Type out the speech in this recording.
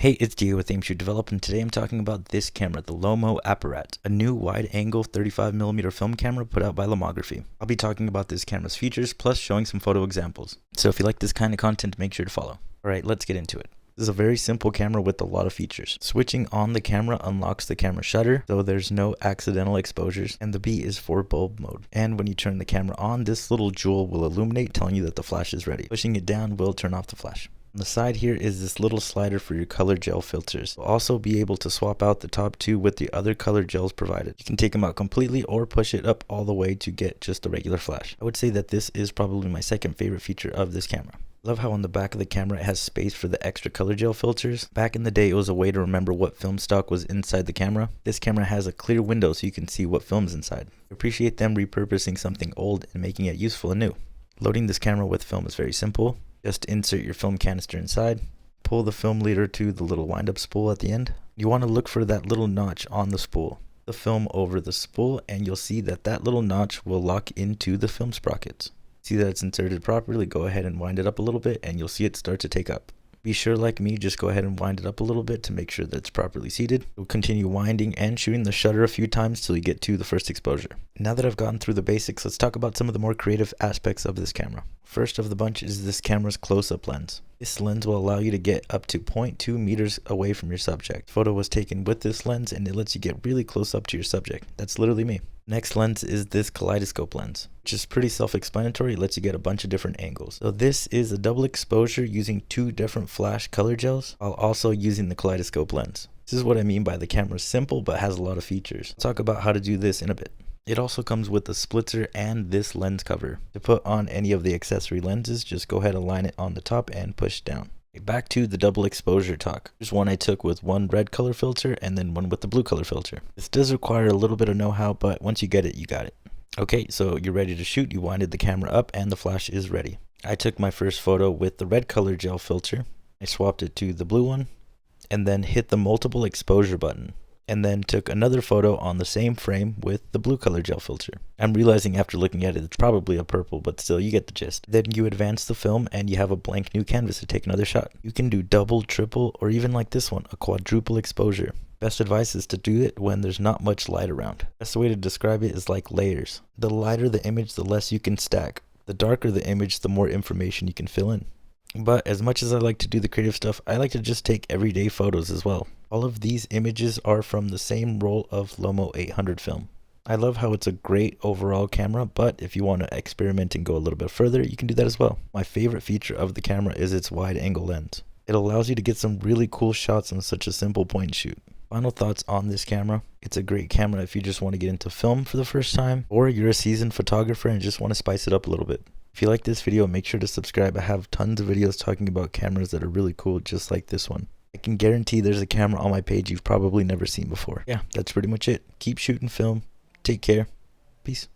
Hey, it's Diego with AimShoot Develop, and today I'm talking about this camera, the Lomo Apparat, a new wide-angle 35mm film camera put out by Lomography. I'll be talking about this camera's features, plus showing some photo examples. So if you like this kind of content, make sure to follow. Alright, let's get into it. This is a very simple camera with a lot of features. Switching on the camera unlocks the camera shutter, so there's no accidental exposures, and the B is for bulb mode. And when you turn the camera on, this little jewel will illuminate, telling you that the flash is ready. Pushing it down will turn off the flash. On the side here is this little slider for your color gel filters. You'll also be able to swap out the top two with the other color gels provided. You can take them out completely or push it up all the way to get just a regular flash. I would say that this is probably my second favorite feature of this camera. Love how on the back of the camera it has space for the extra color gel filters. Back in the day, it was a way to remember what film stock was inside the camera. This camera has a clear window so you can see what film's inside. I appreciate them repurposing something old and making it useful and new. Loading this camera with film is very simple. Just insert your film canister inside, pull the film leader to the little wind-up spool at the end. You want to look for that little notch on the spool. The film over the spool, and you'll see that that little notch will lock into the film sprockets. See that it's inserted properly, go ahead and wind it up a little bit and you'll see it start to take up. Be sure, like me, just go ahead and wind it up a little bit to make sure that it's properly seated. You'll continue winding and shooting the shutter a few times till you get to the first exposure. Now that I've gone through the basics, let's talk about some of the more creative aspects of this camera. First of the bunch is this camera's close-up lens. This lens will allow you to get up to 0.2 meters away from your subject. Photo was taken with this lens and it lets you get really close up to your subject. That's literally me. Next lens is this kaleidoscope lens, which is pretty self-explanatory. It lets you get a bunch of different angles. So this is a double exposure using two different flash color gels while also using the kaleidoscope lens. This is what I mean by the camera's simple but has a lot of features. I'll talk about how to do this in a bit. It also comes with a splitzer and this lens cover. To put on any of the accessory lenses, just go ahead and line it on the top and push down. Back to the double exposure talk. Here's one I took with one red color filter and then one with the blue color filter. This does require a little bit of know-how, but once you get it, you got it. Okay, so you're ready to shoot. You winded the camera up and the flash is ready. I took my first photo with the red color gel filter. I swapped it to the blue one and then hit the multiple exposure button. And then took another photo on the same frame with the blue color gel filter. I'm realizing after looking at it, it's probably a purple, but still, you get the gist. Then you advance the film and you have a blank new canvas to take another shot. You can do double, triple, or even like this one, a quadruple exposure. Best advice is to do it when there's not much light around. Best way to describe it is like layers. The lighter the image, the less you can stack. The darker the image, the more information you can fill in. But as much as I like to do the creative stuff, I like to just take everyday photos as well. All of these images are from the same roll of Lomo 800 film. I love how it's a great overall camera, but if you want to experiment and go a little bit further, you can do that as well. My favorite feature of the camera is its wide angle lens. It allows you to get some really cool shots on such a simple point and shoot. Final thoughts on this camera. It's a great camera if you just want to get into film for the first time, or you're a seasoned photographer and just want to spice it up a little bit. If you like this video, make sure to subscribe. I have tons of videos talking about cameras that are really cool, just like this one. I can guarantee there's a camera on my page you've probably never seen before. Yeah, that's pretty much it. Keep shooting film. Take care. Peace.